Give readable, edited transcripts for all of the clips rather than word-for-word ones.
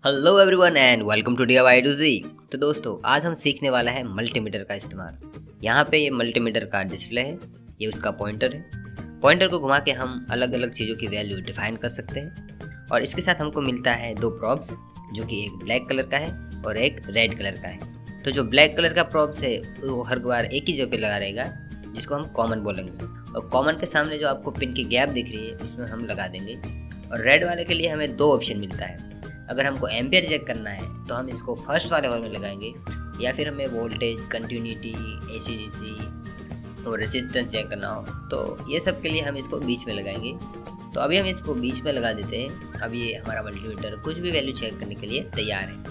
Hello everyone and welcome to DIY to G. तो दोस्तों आज हम सीखने वाला है मल्टीमीटर का इस्तेमाल। यहाँ पे ये मल्टीमीटर का डिस्प्ले है, ये उसका पॉइंटर है। पॉइंटर को घुमा के हम अलग अलग चीज़ों की वैल्यू डिफाइन कर सकते हैं और इसके साथ हमको मिलता है दो प्रॉप्स, जो कि एक ब्लैक कलर का है और एक रेड कलर का है। तो जो ब्लैक कलर का प्रॉप्स है वो हर बार एक ही जगह पे लगा रहेगा, जिसको हम कॉमन बोलेंगे, और कॉमन के सामने जो आपको पिन की गैप दिख रही है उसमें हम लगा देंगे। और रेड वाले के लिए हमें दो ऑप्शन मिलता है। अगर हमको एम्पियर चेक करना है तो हम इसको फर्स्ट वाले हॉल में लगाएंगे, या फिर हमें वोल्टेज, कंटिन्यूटी, AC/DC और रेजिस्टेंस चेक करना हो तो ये सब के लिए हम इसको बीच में लगाएंगे। तो अभी हम इसको बीच में लगा देते हैं। अब ये हमारा मल्टीमीटर कुछ भी वैल्यू चेक करने के लिए तैयार है।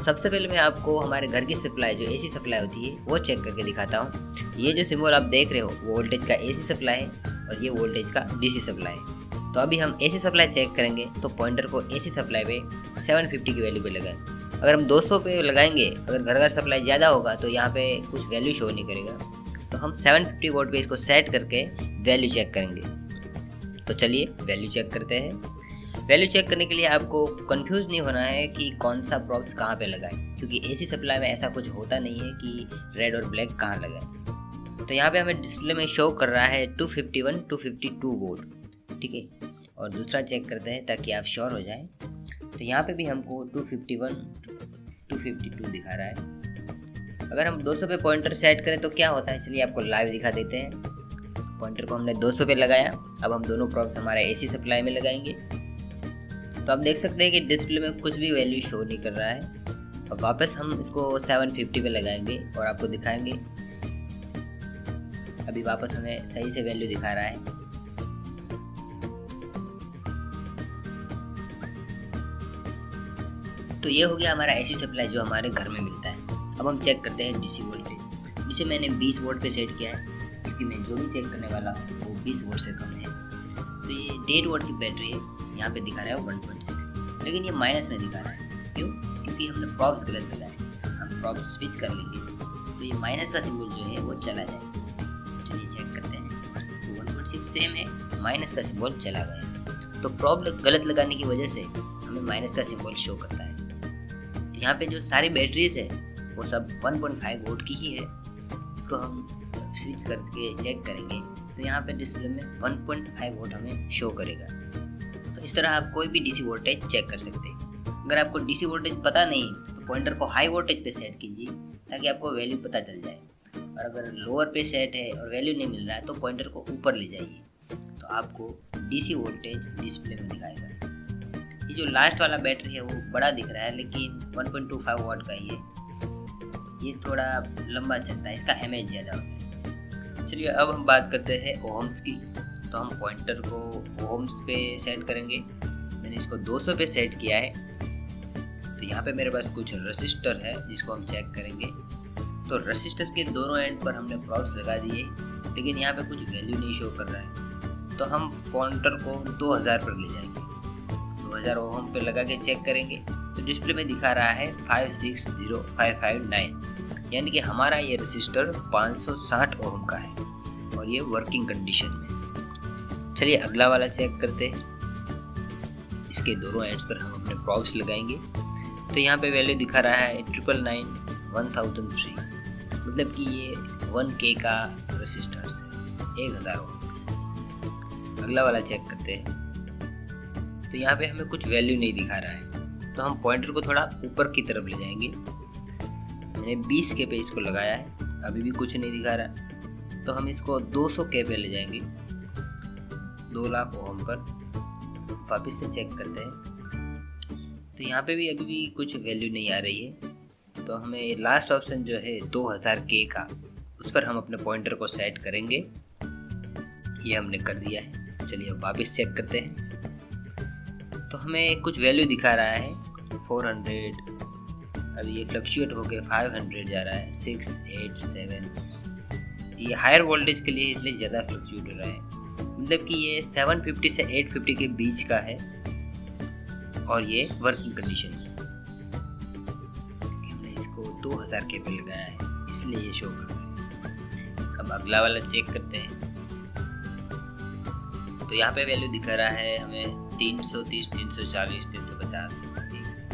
सबसे पहले मैं आपको हमारे घर की सप्लाई, जो AC सप्लाई होती है, वो चेक करके दिखाता हूँ। ये जो सिंबल आप देख रहे हो वो वोल्टेज का AC सप्लाई है और ये वोल्टेज का DC सप्लाई है। तो अभी हम AC सप्लाई चेक करेंगे तो पॉइंटर को AC सप्लाई पे 750 की वैल्यू पे लगाएं। अगर हम 200 पे लगाएंगे, अगर घर का सप्लाई ज़्यादा होगा तो यहाँ पे कुछ वैल्यू शो नहीं करेगा। तो हम 750 वोल्ट पे इसको सेट करके वैल्यू चेक करेंगे। तो चलिए वैल्यू चेक करते हैं। वैल्यू चेक करने के लिए आपको कंफ्यूज नहीं होना है कि कौन सा प्रॉप्स कहाँ पे लगाएं, क्योंकि AC सप्लाई में ऐसा कुछ होता नहीं है कि रेड और ब्लैक कहाँ लगाएं। तो यहाँ पे हमें डिस्प्ले में शो कर रहा है 251 252 वोल्ट, ठीक है। और दूसरा चेक करते हैं ताकि आप श्योर हो जाएं। तो यहाँ पे भी हमको 251 252 दिखा रहा है। अगर हम 200 पे पॉइंटर सेट करें तो क्या होता है, चलिए आपको लाइव दिखा देते हैं। पॉइंटर को हमने 200 पे लगाया। अब हम दोनों प्रॉप्स हमारे AC सप्लाई में लगाएंगे। तो आप देख सकते हैं कि डिस्प्ले में कुछ भी वैल्यू शो नहीं कर रहा है। अब वापस हम इसको 750 पे लगाएंगे और आपको दिखाएंगे। अभी वापस हमें सही से वैल्यू दिखा रहा है। तो ये हो गया हमारा AC सप्लाई जो हमारे घर में मिलता है। अब हम चेक करते हैं DC वोल्टेज, जिसे मैंने 20 वोल्ट पे सेट किया है, क्योंकि मैं जो भी चेक करने वाला हूँ वो 20 वोल्ट से कम है। तो ये 1.5 वोल्ट की बैटरी है, यहाँ पे दिखा रहा है 1.6, लेकिन ये माइनस में दिखा रहा है। क्यों? क्योंकि हमने प्रॉप्स गलत लगाए। हम प्रॉप्स स्विच कर लेंगे तो ये माइनस का सिंबल जो है वो चला जाएगा। चलिए चेक करते हैं। तो 1.6 सेम है, माइनस का सिंबल चला गया। तो प्रॉप गलत लगाने की वजह से हमें माइनस का सिंबल शो करता है। यहाँ पे जो सारी बैटरीज है वो सब 1.5 वोल्ट की ही है। इसको हम स्विच करके चेक करेंगे तो यहाँ पे डिस्प्ले में 1.5 वोल्ट हमें शो करेगा। तो इस तरह आप कोई भी DC वोल्टेज चेक कर सकते हैं। अगर आपको DC वोल्टेज पता नहीं तो पॉइंटर को हाई वोल्टेज पे सेट कीजिए, ताकि आपको वैल्यू पता चल जाए। और अगर लोअर पे सेट है और वैल्यू नहीं मिल रहा है तो पॉइंटर को ऊपर ले जाइए, तो आपको DC वोल्टेज डिस्प्ले में दिखाएगा। ये जो लास्ट वाला बैटरी है वो बड़ा दिख रहा है, लेकिन 1.25 वाट का ही है। ये थोड़ा लंबा चलता है, इसका एमएच ज़्यादा होता है। चलिए अब हम बात करते हैं ओहम्स की। तो हम पॉइंटर को ओहम्स पे सेट करेंगे। मैंने इसको 200 पे सेट किया है। तो यहाँ पे मेरे पास कुछ रेसिस्टर है जिसको हम चेक करेंगे। तो रेसिस्टर के दोनों एंड पर हमने प्रॉप्स लगा दिए, लेकिन यहाँ पे कुछ वैल्यू नहीं शो कर रहा है। तो हम पॉइंटर को 2000 पर ले जाएंगे। 2000 ओम पे लगा के चेक करेंगे तो डिस्प्ले में दिखा रहा है 560559, यानी कि हमारा ये रेसिस्टर 560 ओम का है और ये वर्किंग कंडीशन में। चलिए अगला वाला चेक करते हैं। इसके दोनों एंड्स पर हम अपने प्रॉप्स लगाएंगे। तो यहाँ पे वैल्यू दिखा रहा है 999 1003, मतलब कि ये 1K का रेसिस्टर है, 1000 ओम। अगला वाला चेक करते हैं। तो यहाँ पे हमें कुछ वैल्यू नहीं दिखा रहा है, तो हम पॉइंटर को थोड़ा ऊपर की तरफ ले जाएंगे। मैंने 20K पे इसको लगाया है, अभी भी कुछ नहीं दिखा रहा। तो हम इसको 200K पे ले जाएंगे, 2 लाख ओम पर। वापस से चेक करते हैं। तो यहाँ पे भी अभी भी कुछ वैल्यू नहीं आ रही है। तो हमें लास्ट ऑप्शन जो है 2000K का, उस पर हम अपने पॉइंटर को सेट करेंगे। ये हमने कर दिया है। चलिए अब वापस चेक करते हैं। तो हमें कुछ वैल्यू दिखा रहा है 400, अभी ये फ्लक्चुएट होके 500 जा रहा है, 6, 8, 7। ये हायर वोल्टेज के लिए इसलिए ज़्यादा फ्लक्चुएट हो रहा है, मतलब कि ये 750 से 850 के बीच का है और ये वर्किंग कंडीशन है। हमने इसको 2000K पे लगाया है, इसलिए ये शो कर रहा है। अब अगला वाला चेक करते हैं। तो यहाँ पे वैल्यू दिखा रहा है हमें 330, 340, 350।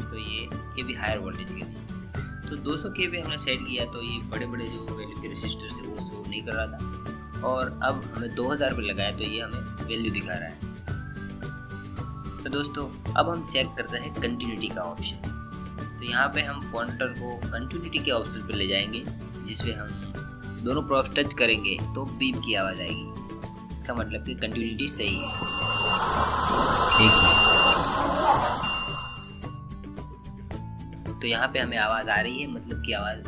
तो ये ये भी हायर वोल्टेज के लिए। तो 200 kVA हमने सेट किया तो ये बड़े बड़े जो वैल्यू के रेसिस्टर है वो शो नहीं कर रहा था, और अब हमें 2000 पे लगाया तो ये हमें वैल्यू दिखा रहा है। तो दोस्तों अब हम चेक करते हैं कंटिन्यूटी का ऑप्शन। तो यहाँ पे हम पॉइंटर को कंटिन्यूटी के ऑप्शन पे ले जाएंगे, जिसमें हम दोनों प्रोब टच करेंगे तो बीप की आवाज़ आएगी। इसका मतलब कि कंटिन्यूटी सही है। देखिए तो यहाँ पे हमें आवाज़ आ रही है, मतलब कि आवाज़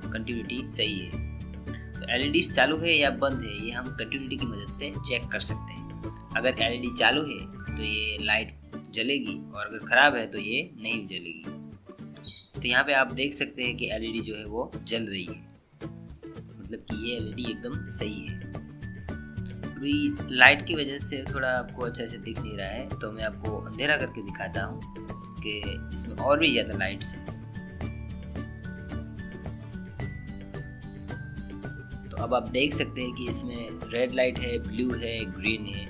कंटिन्यूटी सही है। तो एलईडी चालू है या बंद है ये हम कंटिन्यूटी की मदद से चेक कर सकते हैं। अगर एलईडी चालू है तो ये लाइट जलेगी, और अगर ख़राब है तो ये नहीं जलेगी। तो यहाँ पे आप देख सकते हैं कि एलईडी जो है वो जल रही है, मतलब कि ये एलईडी एकदम सही है। अभी लाइट की वजह से थोड़ा आपको अच्छे से दिख नहीं रहा है, तो मैं आपको अंधेरा करके दिखाता हूँ कि इसमें और भी ज़्यादा लाइट्स हैं। तो अब आप देख सकते हैं कि इसमें रेड लाइट है, ब्लू है, ग्रीन है,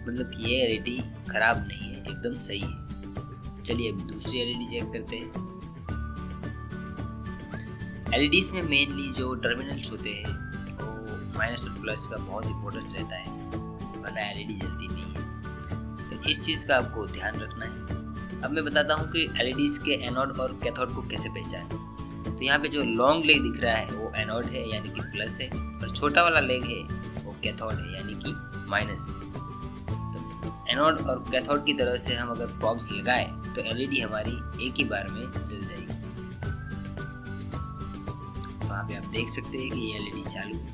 मतलब कि ये एलईडी खराब नहीं है, एकदम सही है। चलिए अब दूसरी एलईडी चेक करते हैं। एलईडीज में मेनली जो टर्मिनल्स होते हैं वो माइनस और प्लस का बहुत इंपॉर्टेंस रहता है, वरना एलईडी जलती नहीं है। तो इस चीज़ का आपको ध्यान रखना है। अब मैं बताता हूँ कि एलईडीज के एनोड और कैथोड को कैसे पहचानें। तो यहाँ पे जो लॉन्ग लेग दिख रहा है वो एनोड है, यानी कि प्लस है, और छोटा वाला लेग है वो कैथोड है, यानी कि माइनस है। तो एनोड और कैथोड की तरफ से हम अगर प्रॉब्स लगाए तो एलईडी हमारी एक ही बार में जल जाएगी। तो यहाँ पे आप देख सकते हैं कि ये एलईडी चालू है।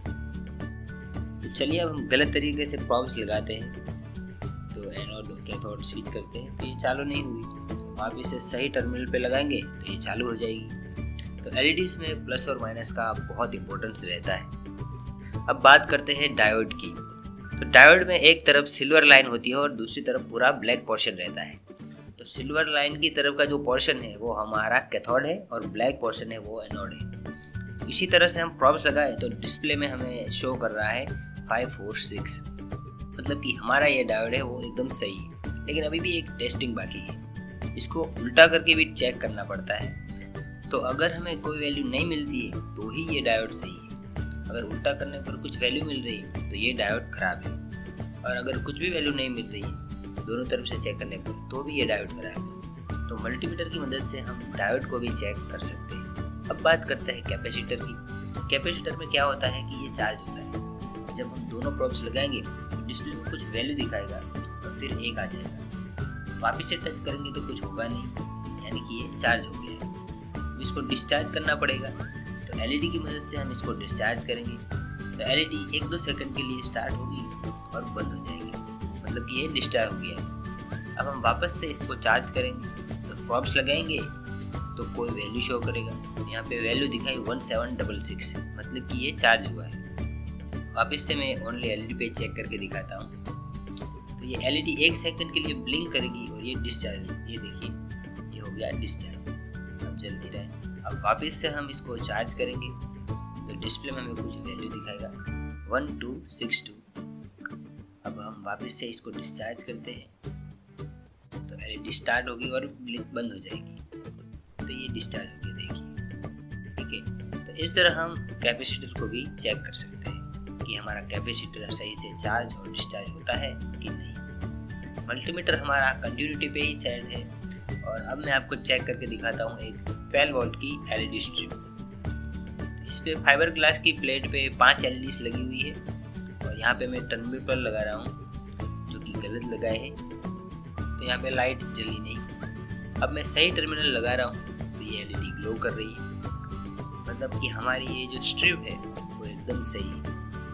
तो चलिए अब हम गलत तरीके से प्रॉब्स लगाते हैं, तो एनोड और कैथोड स्विच करते हैं तो ये चालू नहीं हुई। आप इसे सही टर्मिनल पे लगाएंगे तो ये चालू हो जाएगी। तो एलईडीज में प्लस और माइनस का बहुत इंपॉर्टेंस रहता है। अब बात करते हैं डायोड की। तो डायोड में एक तरफ सिल्वर लाइन होती है और दूसरी तरफ पूरा ब्लैक पोर्शन रहता है। तो सिल्वर लाइन की तरफ का जो पोर्शन है वो हमारा कैथोड है और ब्लैक पोर्शन है वो एनोड है। तो इसी तरह से हम प्रॉब्स लगाए तो डिस्प्ले में हमें शो कर रहा है 546, मतलब कि हमारा ये डायोड है वो एकदम सही है। लेकिन अभी भी एक टेस्टिंग बाकी है, इसको उल्टा करके भी चेक करना पड़ता है। तो अगर हमें कोई वैल्यू नहीं मिलती है तो ही ये डायोड सही है। अगर उल्टा करने पर कुछ वैल्यू मिल रही है तो ये डायोड खराब है, और अगर कुछ भी वैल्यू नहीं मिल रही है दोनों तरफ से चेक करने पर तो भी ये डायोड खराब है। तो मल्टीमीटर की मदद से हम डायोड को भी चेक कर सकते हैं। अब बात करते हैं कैपेसिटर की। कैपेसिटर में क्या होता है कि ये चार्ज होता है। जब हम दोनों प्रोब्स लगाएंगे तो डिस्प्ले में कुछ वैल्यू दिखाएगा और फिर एक आ जाएगा। वापस से टच करेंगे तो कुछ होगा नहीं, यानी कि ये चार्ज हो गया है। इसको डिस्चार्ज करना पड़ेगा, तो एलईडी की मदद से हम इसको डिस्चार्ज करेंगे। तो एलईडी 1-2 सेकंड के लिए स्टार्ट होगी और बंद हो जाएगी, मतलब कि ये डिस्चार्ज हो गया है। अब हम वापस से इसको चार्ज करेंगे तो प्रॉब्स लगाएंगे तो कोई वैल्यू शो करेगा। यहाँ पे वैल्यू दिखाई 1766, मतलब कि ये चार्ज हुआ है। वापस से मैं ओनली एलईडी पे चेक करके दिखाता हूँ। तो ये एलईडी 1 सेकंड के लिए ब्लिंक करेगी और ये डिस्चार्ज, ये देखिए ये हो गया डिस्चार्ज, अब जल नहीं रहा है। अब वापस से हम इसको चार्ज करेंगे तो डिस्प्ले में हमें कुछ वैल्यू दिखाएगा 1262। अब हम वापस से इसको डिस्चार्ज करते हैं तो एलईडी स्टार्ट होगी और ब्लिंक बंद हो जाएगी। तो ये डिस्चार्ज हो गया, देखिए, ठीक है। तो इस तरह हम कैपेसिटर को भी चेक कर सकते हैं कि हमारा कैपेसिटर सही से चार्ज और डिस्चार्ज होता है कि नहीं। मल्टीमीटर हमारा कंटिन्यूटी पे ही सेट है। और अब मैं आपको चेक करके दिखाता हूँ एक 12 वोल्ट की एलईडी स्ट्रिप। तो इस पे फाइबर ग्लास की प्लेट पे 5 एलईडीज लगी हुई है, और यहाँ पे मैं टर्मिनल पर लगा रहा हूँ जो कि गलत लगाए हैं, तो यहाँ पे लाइट जली नहीं। अब मैं सही टर्मिनल लगा रहा हूँ तो ये एलईडी ग्लो कर रही है, मतलब कि हमारी ये जो स्ट्रिप है वो एकदम सही है।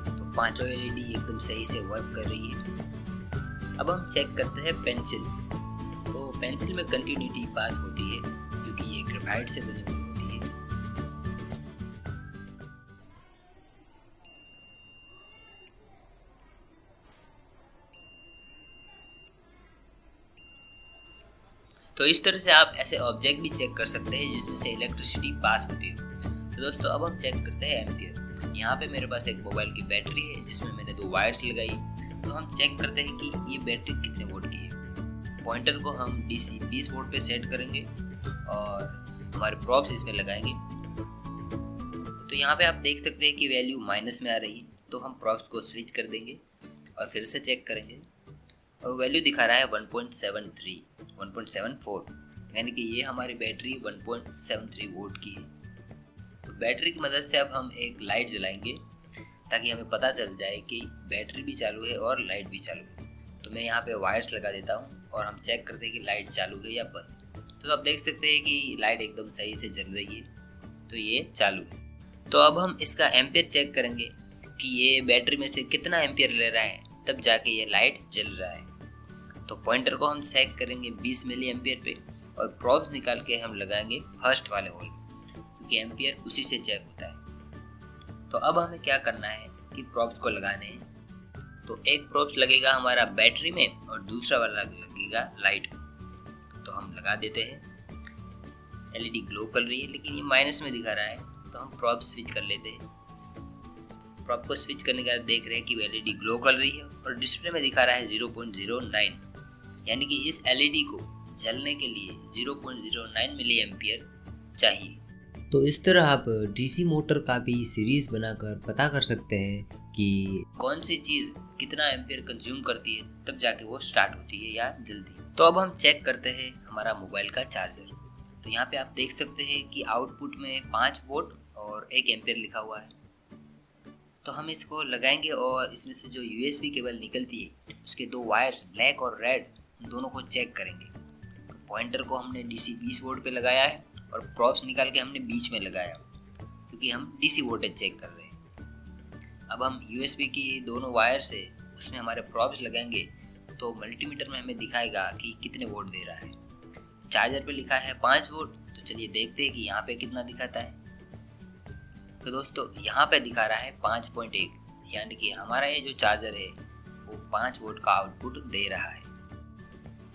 तो पांचों एलईडी एकदम सही से वर्क कर रही है। अब हम चेक करते हैं पेंसिल। तो पेंसिल में कंटिन्यूटी पास होती है क्योंकि ये ग्रेफाइट से बनी हुई होती है। तो इस तरह से आप ऐसे ऑब्जेक्ट भी चेक कर सकते हैं जिसमें से इलेक्ट्रिसिटी पास होती हो। तो दोस्तों अब हम चेक करते हैं एम्पियर। यहाँ पे मेरे पास एक मोबाइल की बैटरी है जिसमें मैंने 2 वायर्स लगाई। तो हम चेक करते हैं कि ये बैटरी कितने वोल्ट की है। पॉइंटर को हम DC 20 वोल्ट पे सेट करेंगे और हमारे प्रॉप्स इसमें लगाएंगे। तो यहाँ पे आप देख सकते हैं कि वैल्यू माइनस में आ रही है, तो हम प्रॉप्स को स्विच कर देंगे और फिर से चेक करेंगे और वैल्यू दिखा रहा है 1.73, 1.74, यानी कि ये हमारी बैटरी 1.73 वोल्ट की है। तो बैटरी की मदद से अब हम एक लाइट जलाएंगे ताकि हमें पता चल जाए कि बैटरी भी चालू है और लाइट भी चालू है। तो मैं यहाँ पे वायर्स लगा देता हूँ और हम चेक करते हैं कि लाइट चालू है या बंद। तो आप देख सकते हैं कि लाइट एकदम सही से जल रही है, तो ये चालू है। तो अब हम इसका एम्पियर चेक करेंगे कि ये बैटरी में से कितना एम्पियर ले रहा है, तब जाके ये लाइट जल रहा है। तो पॉइंटर को हम सेट करेंगे 20 मिली एम्पियर पे और प्रॉप्स निकाल के हम लगाएंगे फर्स्ट वाले होल में, क्योंकि एम्पियर उसी से चेक होता है। तो अब हमें क्या करना है कि प्रॉप्स को लगाने हैं। तो एक प्रॉप्स लगेगा हमारा बैटरी में और दूसरा वाला लगेगा लाइट में। तो हम लगा देते हैं। एलईडी ग्लो कर रही है लेकिन ये माइनस में दिखा रहा है, तो हम प्रॉप स्विच कर लेते हैं। प्रॉप को स्विच करने के बाद देख रहे हैं कि एलईडी ग्लो कर रही है और डिस्प्ले में दिखा रहा है 0.09, यानी कि इस एलईडी को जलने के लिए 0.09 मिली एम्पियर चाहिए। तो इस तरह आप डीसी मोटर का भी सीरीज बनाकर पता कर सकते हैं कि कौन सी चीज़ कितना एम्पियर कंज्यूम करती है, तब जाके वो स्टार्ट होती है या जलती है। तो अब हम चेक करते हैं हमारा मोबाइल का चार्जर। तो यहाँ पे आप देख सकते हैं कि आउटपुट में 5 वोल्ट और 1 एम्पियर लिखा हुआ है। तो हम इसको लगाएंगे और इसमें से जो यूएसबी केबल निकलती है उसके 2 वायर्स ब्लैक और रेड, उन दोनों को चेक करेंगे। तो पॉइंटर को हमने डीसी 20 वोल्ट पे लगाया है और प्रॉप्स निकाल के हमने बीच में लगाया, क्योंकि हम डीसी वोल्टेज चेक कर रहे हैं। अब हम यूएसबी की दोनों वायर से उसमें हमारे प्रॉप्स लगाएंगे, तो मल्टीमीटर में हमें दिखाएगा कि कितने वोल्ट दे रहा है। चार्जर पे लिखा है 5 वोल्ट, तो चलिए देखते हैं कि यहाँ पे कितना दिखाता है। तो दोस्तों यहाँ पे दिखा रहा है 5.1, यानी कि हमारा ये जो चार्जर है वो 5 वोल्ट का आउटपुट दे रहा है।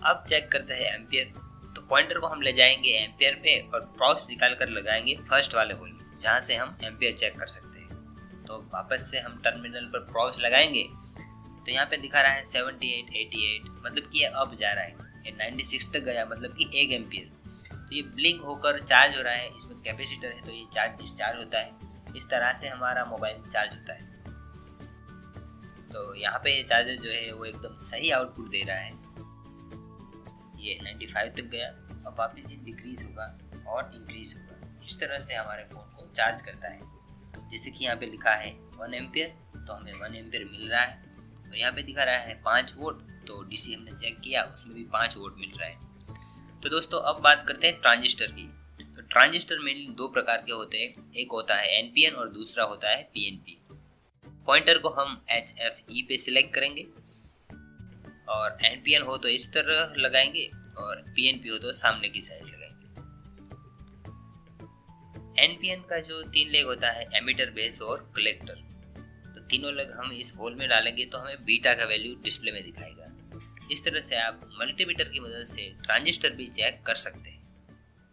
अब चेक करते हैं एम्पियर। तो पॉइंटर को हम ले जाएंगे एम्पियर पे और प्रॉप्स निकाल कर लगाएंगे फर्स्ट वाले होल में, जहाँ से हम एम्पियर चेक कर सकते हैं। तो वापस से हम टर्मिनल पर प्रॉप्स लगाएंगे, तो यहाँ पे दिखा रहा है 78, 88, मतलब कि ये अब जा रहा है। ये 96 तक गया, मतलब कि 1 एम्पियर। तो ये ब्लिंक होकर चार्ज हो रहा है। इसमें कैपेसिटर है तो ये चार्ज डिस्चार्ज होता है। इस तरह से हमारा मोबाइल चार्ज होता है। तो यहाँ पे ये चार्जर जो है वो एकदम सही आउटपुट दे रहा है। ये 95 तक गया, अब वापस ये डिक्रीज होगा और इंक्रीज होगा। इस तरह से हमारे फ़ोन को चार्ज करता है। जैसे कि यहाँ पे लिखा है 1 एम्पियर, तो हमें 1 एम्पियर मिल रहा है। और यहाँ पे दिखा रहा है 5 वोल्ट, तो डीसी हमने चेक किया उसमें भी 5 वोल्ट मिल रहा है। तो दोस्तों अब बात करते हैं ट्रांजिस्टर की। तो ट्रांजिस्टर मेनली 2 प्रकार के होते हैं, एक होता है एनपीएन और दूसरा होता है पीएनपी। पॉइंटर को हम HFE पे सिलेक्ट करेंगे और एनपीएन हो तो इस तरह लगाएंगे और पीएनपी हो तो सामने की साइड लगाएंगे। एनपीएन का जो 3 लेग होता है, एमिटर, बेस और कलेक्टर, तो तीनों लेग हम इस होल में डालेंगे तो हमें बीटा का वैल्यू डिस्प्ले में दिखाएगा। इस तरह से आप मल्टीमीटर की मदद से ट्रांजिस्टर भी चेक कर सकते हैं।